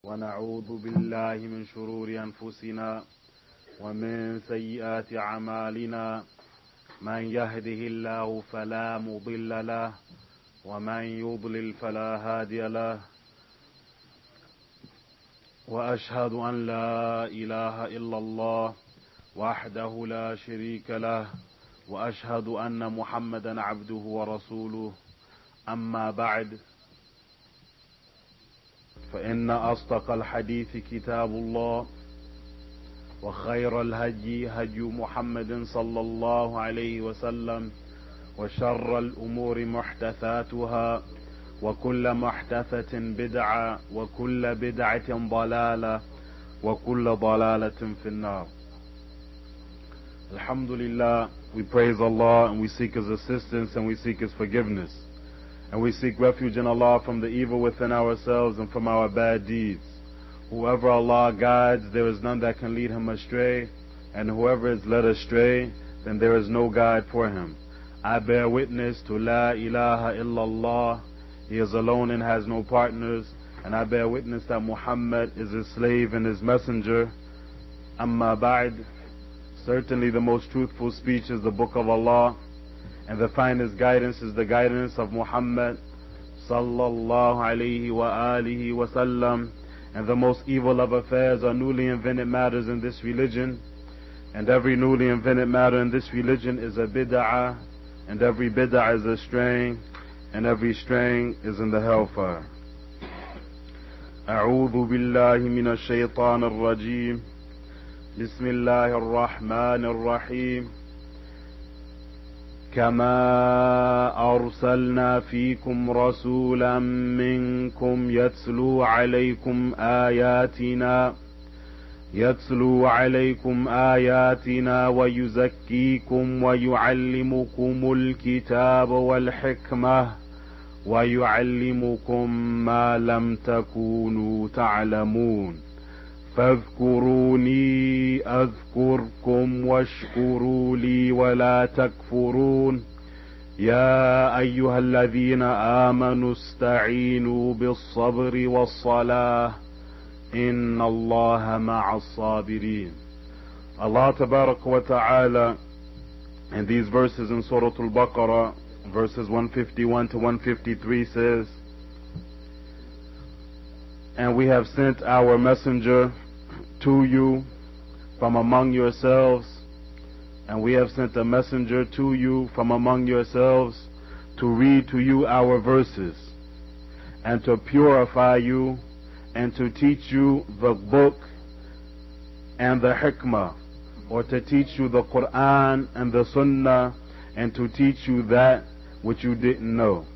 ونعوذ بالله من شرور أنفسنا ومن سيئات أعمالنا من يهده الله فلا مضل له ومن يضلل فلا هادي له وأشهد أن لا إله إلا الله وحده لا شريك له وأشهد أن محمدا عبده ورسوله أما بعد فإن أصدق الحديث كتاب الله وخير الهدي هدي محمد صلى الله عليه وسلم وشر الأمور محدثاتها وكل محدثة بدعة وكل بدعة ضلالة وكل ضلالة في النار. Alhamdulillah, we praise Allah and we seek His assistance and we seek His forgiveness. And we seek refuge in Allah from the evil within ourselves and from our bad deeds. Whoever Allah guides, there is none that can lead him astray. And whoever is led astray, then there is no guide for him. I bear witness to La ilaha illallah. He is alone and has no partners. And I bear witness that Muhammad is His slave and His messenger. Amma ba'd. Certainly the most truthful speech is the Book of Allah. And the finest guidance is the guidance of Muhammad sallallahu alayhi wa alihi wa sallam. And the most evil of affairs are newly invented matters in this religion. And every newly invented matter in this religion is a bid'ah. And every bid'ah is a straying. And every straying is in the hellfire. أعوذ بالله من الشيطان الرجيم. بسم الله الرحمن الرحيم. كما أرسلنا فيكم رسولا منكم يتلو عليكم آياتنا ويزكيكم ويعلمكم الكتاب والحكمة ويعلمكم ما لم تكونوا تعلمون فاذكروني أذكركم واشكروا لي ولا تكفرون يا أيها الذين آمنوا استعينوا بالصبر والصلاة إن الله مع الصابرين. Allah Tabarak wa Ta'ala in these verses in Surah Al-Baqarah verses 151 to 153 says, and we have sent our messenger to you from among yourselves, and we have sent a messenger to you from among yourselves to read to you our verses and to purify you and to teach you the book and the hikmah, or to teach you the Qur'an and the Sunnah, and to teach you that which you didn't know.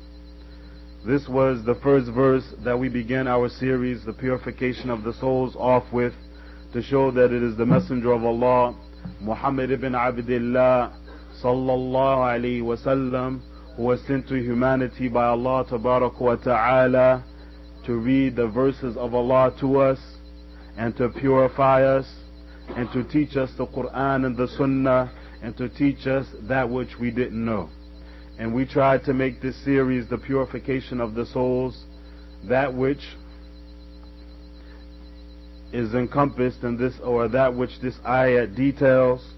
This was the first verse that we began our series, the purification of the souls, off with, to show that it is the messenger of Allah, Muhammad ibn Abdullah sallallahu alayhi wa sallam, who was sent to humanity by Allah Tabarak wa Ta'ala to read the verses of Allah to us and to purify us and to teach us the Qur'an and the Sunnah and to teach us that which we didn't know. And we tried to make this series the purification of the souls, that which is encompassed in this, or that which this ayat details,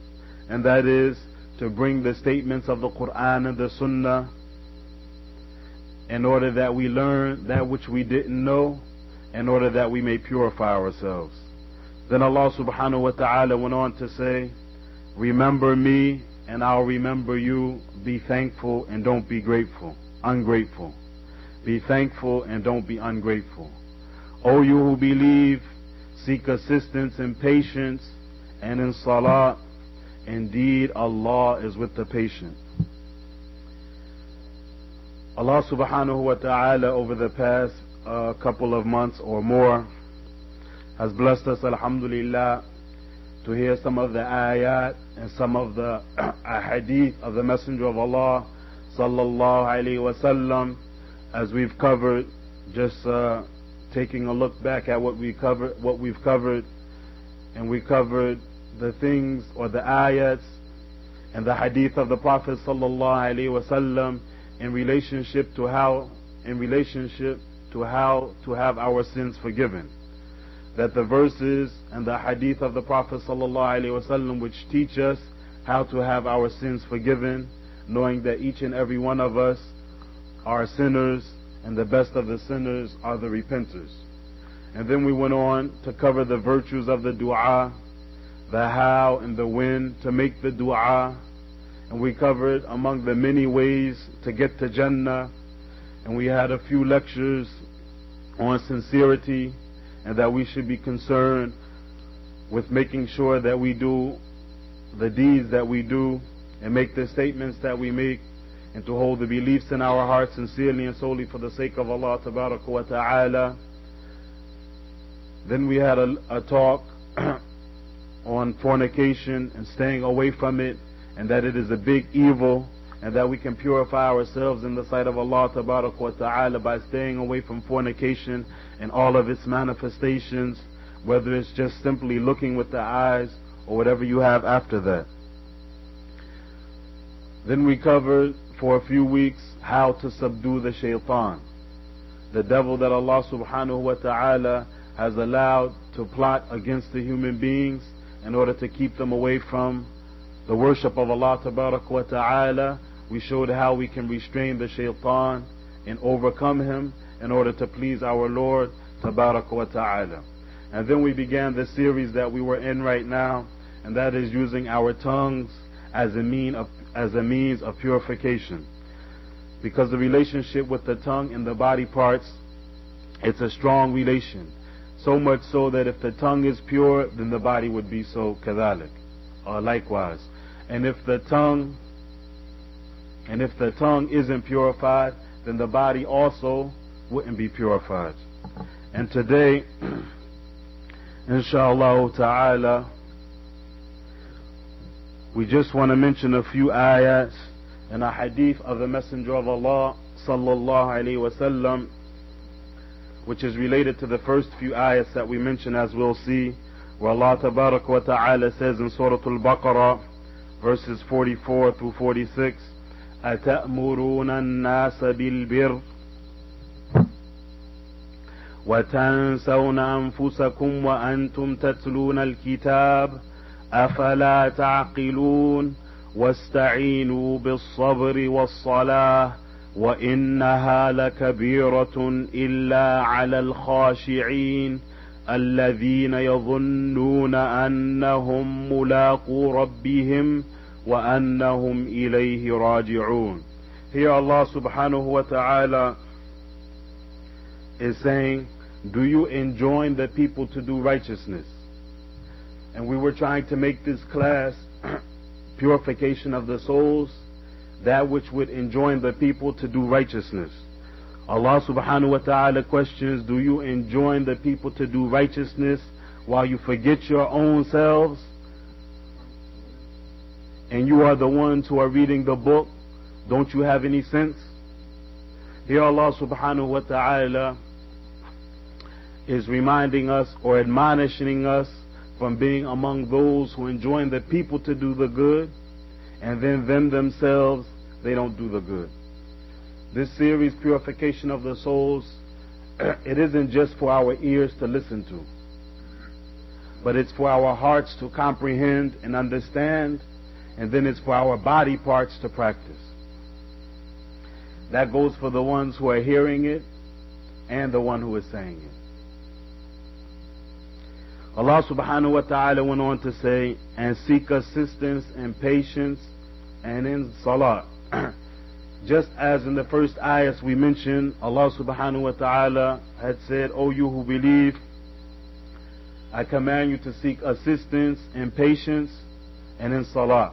and that is to bring the statements of the Qur'an and the Sunnah in order that we learn that which we didn't know, in order that we may purify ourselves. Then Allah subhanahu wa ta'ala went on to say, remember me and I'll remember you. Be thankful and don't be ungrateful. Be thankful and don't be ungrateful. O you who believe, seek assistance in patience and in salah. Indeed, Allah is with the patient. Allah subhanahu wa ta'ala over the past couple of months or more has blessed us, alhamdulillah, to hear some of the ayat and some of the hadith of the Messenger of Allah sallallahu alayhi wa sallam, as we've covered, just taking a look back at what we've covered, and we covered the things or the ayats and the hadith of the Prophet sallallahu alayhi wa sallam in relationship to how to have our sins forgiven. that the verses and the hadith of the Prophet ﷺ, which teach us how to have our sins forgiven, knowing that each and every one of us are sinners and the best of the sinners are the repenters. And then we went on to cover the virtues of the dua, the how and the when to make the dua, and we covered among the many ways to get to Jannah, and we had a few lectures on sincerity and that we should be concerned with making sure that we do the deeds that we do and make the statements that we make, and to hold the beliefs in our hearts sincerely and solely for the sake of Allah Tabaraka wa Ta'ala. Then we had a talk on fornication and staying away from it, and that it is a big evil, and that we can purify ourselves in the sight of Allah Tabaraka wa Ta'ala by staying away from fornication and all of its manifestations, whether it's just simply looking with the eyes or whatever you have after that. Then we covered for a few weeks how to subdue the shaitan, the devil that Allah Subhanahu wa Ta'ala has allowed to plot against the human beings in order to keep them away from the worship of Allah Tabaraka wa Ta'ala. We showed how we can restrain the shaitan and overcome him in order to please our Lord Tabaraka wa Ta'ala. And then we began the series that we were in right now, and that is using our tongues as a means of purification. Because the relationship with the tongue and the body parts, it's a strong relation. So much so that if the tongue is pure, then the body would be so kadhalik, or likewise. And if the tongue isn't purified, then the body also wouldn't be purified. And today, inshallah ta'ala, we just want to mention a few ayats and a hadith of the Messenger of Allah sallallahu alaihi wasallam, which is related to the first few ayats that we mentioned, as we'll see, where Allah Tabaraka wa Ta'ala says in Surah Al-Baqarah, verses 44 through 46, أَتَأْمُرُونَ النَّاسَ بِالْبِرِّ وَتَنْسَوْنَ أَنفُسَكُمْ وَأَنْتُمْ تَتْلُونَ الْكِتَابَ أَفَلَا تَعْقِلُونَ وَاسْتَعِينُوا بِالصَّبْرِ وَالصَّلَاةِ وَإِنَّهَا لَكَبِيرَةٌ إِلَّا عَلَى الْخَاشِعِينَ الَّذِينَ يَظُنُّونَ أَنَّهُمْ مُلَاقُو رَبِّهِمْ وَأَنَّهُمْ إِلَيْهِ رَاجِعُونَ. Here Allah subhanahu wa ta'ala is saying, do you enjoin the people to do righteousness? And we were trying to make this class purification of the souls, that which would enjoin the people to do righteousness. Allah subhanahu wa ta'ala questions, do you enjoin the people to do righteousness while you forget your own selves? And you are the ones who are reading the book. Don't you have any sense? Here Allah subhanahu wa ta'ala is reminding us or admonishing us from being among those who enjoin the people to do the good, and then them themselves, they don't do the good. This series, Purification of the Souls, it isn't just for our ears to listen to, but it's for our hearts to comprehend and understand, and then it's for our body parts to practice. That goes for the ones who are hearing it and the one who is saying it. Allah subhanahu wa ta'ala went on to say, and seek assistance and patience and in salah. Just as in the first ayahs we mentioned, Allah subhanahu wa ta'ala had said, O you who believe, I command you to seek assistance and patience and in salah.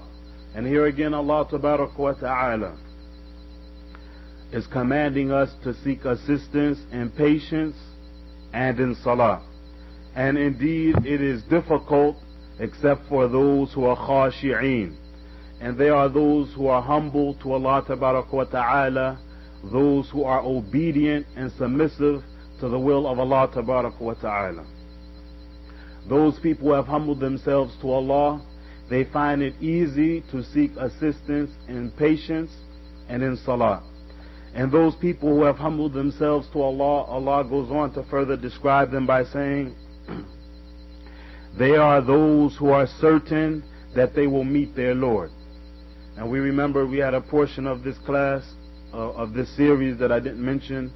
And here again Allah tabaraka wa ta'ala is commanding us to seek assistance and patience and in salah. And indeed it is difficult except for those who are khashi'een, and they are those who are humble to Allah Tabaraka wa Ta'ala, those who are obedient and submissive to the will of Allah Tabaraka wa Ta'ala. Those people who have humbled themselves to Allah, they find it easy to seek assistance in patience and in salah. And those people who have humbled themselves to Allah, Allah goes on to further describe them by saying, They are those who are certain that they will meet their Lord. And we remember we had a portion of this class, of this series that I didn't mention,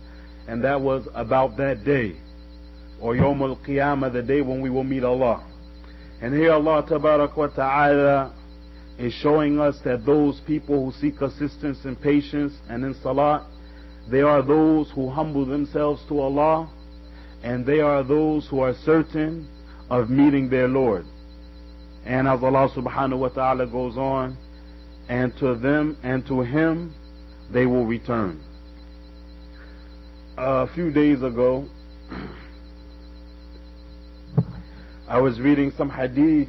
and that was about that day, or Yawm al-Qiyamah, the day when we will meet Allah. And here Allah Tabarak wa Ta'ala is showing us that those people who seek assistance in patience and in salat, they are those who humble themselves to Allah, and they are those who are certain of meeting their Lord. And as Allah Subhanahu wa Ta'ala goes on, and to them and to Him they will return. A few days ago, I was reading some hadith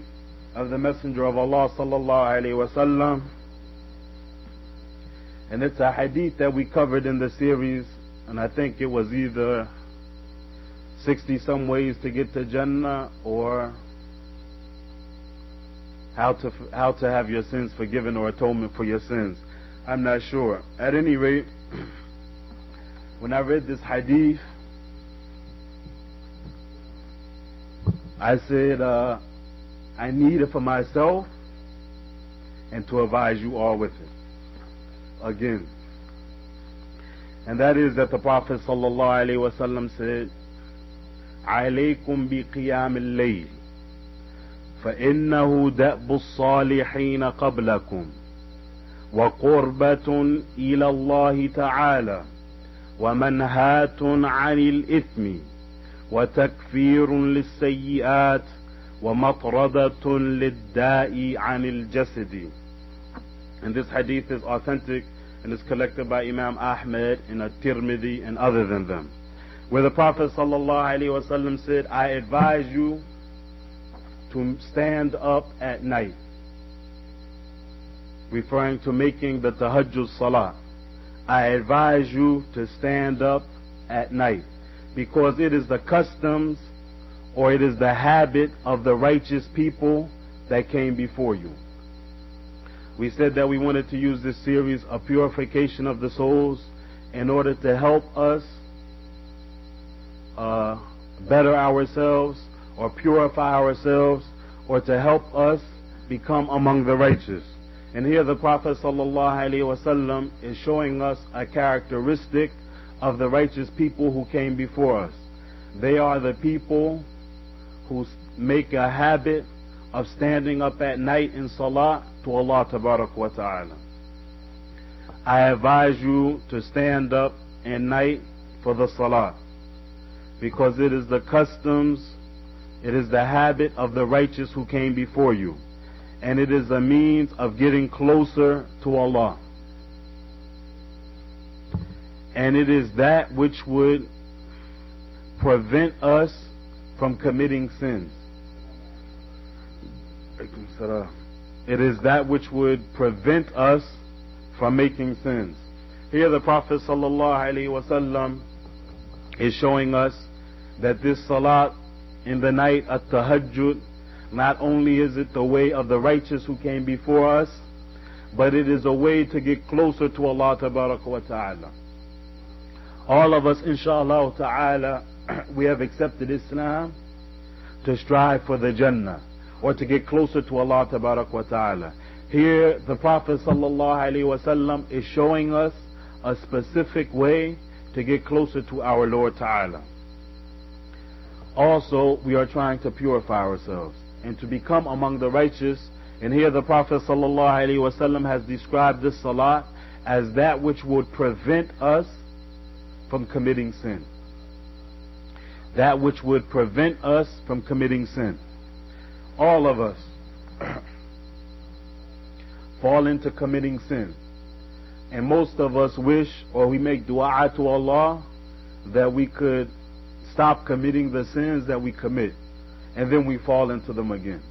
of the Messenger of Allah sallallahu alaihi wasallam, and it's a hadith that we covered in the series, and I think it was either 60 some ways to get to Jannah, or how to have your sins forgiven, or atonement for your sins. I'm not sure. At any rate, when I read this hadith, I said, I need it for myself and to advise you all with it again. And that is that the Prophet sallallahu alaihi wasallam said, "Alaykum bi qiyam al-layl, فإنه دأب الصالحين قبلكم وقربة إلى الله تعالى ومنهاة عن الإثم وتكفير للسيئات ومطردة للداء عن الجسد." And this hadith is authentic and is collected by Imam Ahmed and At-Tirmidhi and other than them, where the Prophet sallallahu alaihi wasallam said, I advise you to stand up at night, referring to making the tahajjud salah. I advise you to stand up at night, because it is the customs, or it is the habit of the righteous people that came before you. We said that we wanted to use this series, a purification of the souls, in order to help us better ourselves, or purify ourselves, or to help us become among the righteous. And here the Prophet ﷺ is showing us a characteristic of the righteous people who came before us. They are the people who make a habit of standing up at night in salah to Allah Tabarak wa Ta'ala. I advise you to stand up at night for the salah, because it is the customs, it is the habit of the righteous who came before you, and it is a means of getting closer to Allah. And it is that which would prevent us from committing sins. It is that which would prevent us from making sins. Here the Prophet ﷺ is showing us that this salat in the night, at-tahajjud, not only is it the way of the righteous who came before us, but it is a way to get closer to Allah Tabaraka wa Ta'ala. All of us, inshallah ta'ala, we have accepted Islam to strive for the Jannah, or to get closer to Allah Tabaraka wa Ta'ala. Here the Prophet sallallahu alaihi wasallam is showing us a specific way to get closer to our Lord Ta'ala. Also, we are trying to purify ourselves and to become among the righteous. And here the Prophet sallallahu alaihi wasallam has described this salat as that which would prevent us from committing sin. That which would prevent us from committing sin. All of us fall into committing sin, and most of us wish, or we make dua to Allah, that we could stop committing the sins that we commit, and then we fall into them again.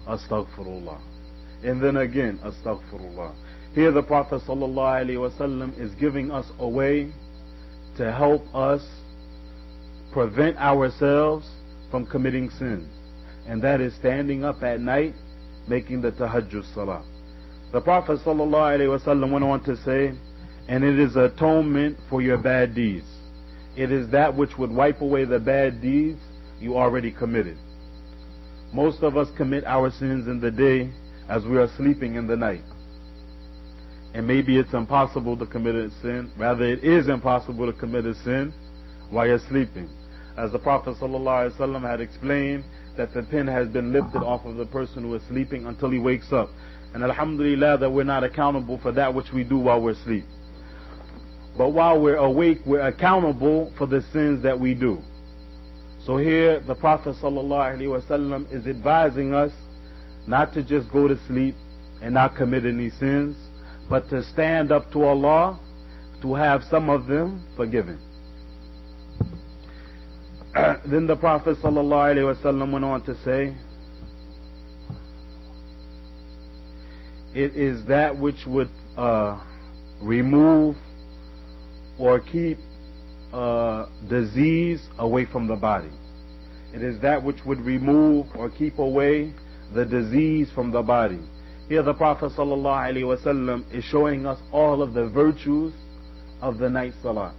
Astaghfirullah. And then again, astaghfirullah. Here the Prophet ﷺ is giving us a way to help us prevent ourselves from committing sins, and that is standing up at night making the tahajjud salah. The Prophet ﷺ went on to say, and it is atonement for your bad deeds. It is that which would wipe away the bad deeds you already committed. Most of us commit our sins in the day as we are sleeping in the night. And maybe it's impossible to commit a sin. Rather, it is impossible to commit a sin while you're sleeping. As the Prophet ﷺ had explained, that the pen has been lifted off of the person who is sleeping until he wakes up. And alhamdulillah that we're not accountable for that which we do while we're asleep. But while we're awake, we're accountable for the sins that we do. So here the Prophet ﷺ is advising us not to just go to sleep and not commit any sins, but to stand up to Allah to have some of them forgiven. Then the Prophet ﷺ went on to say, it is that which would remove or keep disease away from the body. It is that which would remove or keep away the disease from the body. Here the Prophet ﷺ is showing us all of the virtues of the night salah.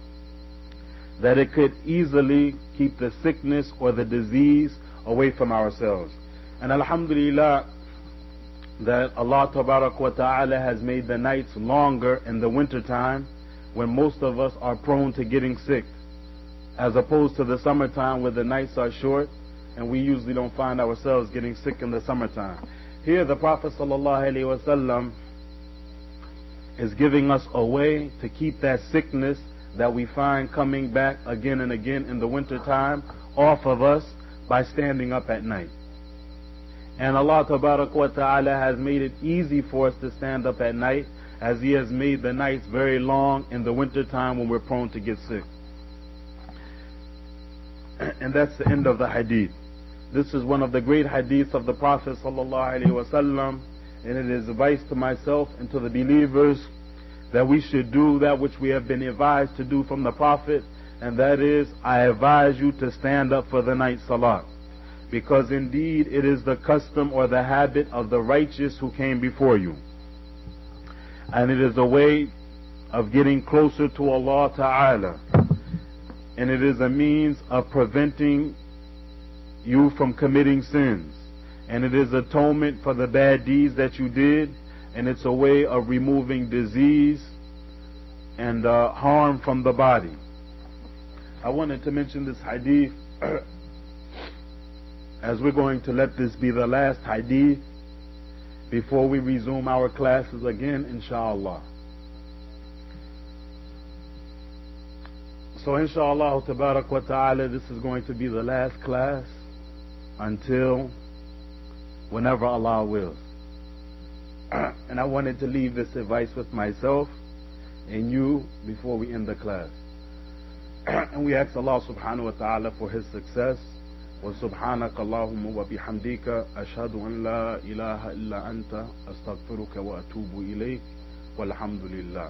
That it could easily keep the sickness or the disease away from ourselves. And alhamdulillah that Allah Tabarak wa Ta'ala has made the nights longer in the winter time when most of us are prone to getting sick, as opposed to the summertime where the nights are short and we usually don't find ourselves getting sick in the summertime. Here the Prophet ﷺ is giving us a way to keep that sickness that we find coming back again and again in the winter time off of us by standing up at night. And Allah Tabarak wa Ta'ala has made it easy for us to stand up at night, as He has made the nights very long in the winter time when we're prone to get sick. And that's the end of the hadith. This is one of the great hadiths of the Prophet ﷺ, and it is advice to myself and to the believers that we should do that which we have been advised to do from the Prophet, and that is, I advise you to stand up for the night salah, because indeed it is the custom or the habit of the righteous who came before you, and it is a way of getting closer to Allah Ta'ala, and it is a means of preventing you from committing sins, and it is atonement for the bad deeds that you did, and it's a way of removing disease and harm from the body. I wanted to mention this hadith as we're going to let this be the last hadith before we resume our classes again, inshallah. So inshallah tabarak wa ta'ala, this is going to be the last class until whenever Allah wills. And I wanted to leave this advice with myself and you before we end the class. And we ask Allah subhanahu wa ta'ala for His success. وسبحانك اللهم وبحمدك أشهد أن لا إله إلا أنت أستغفرك وأتوب إليك والحمد لله.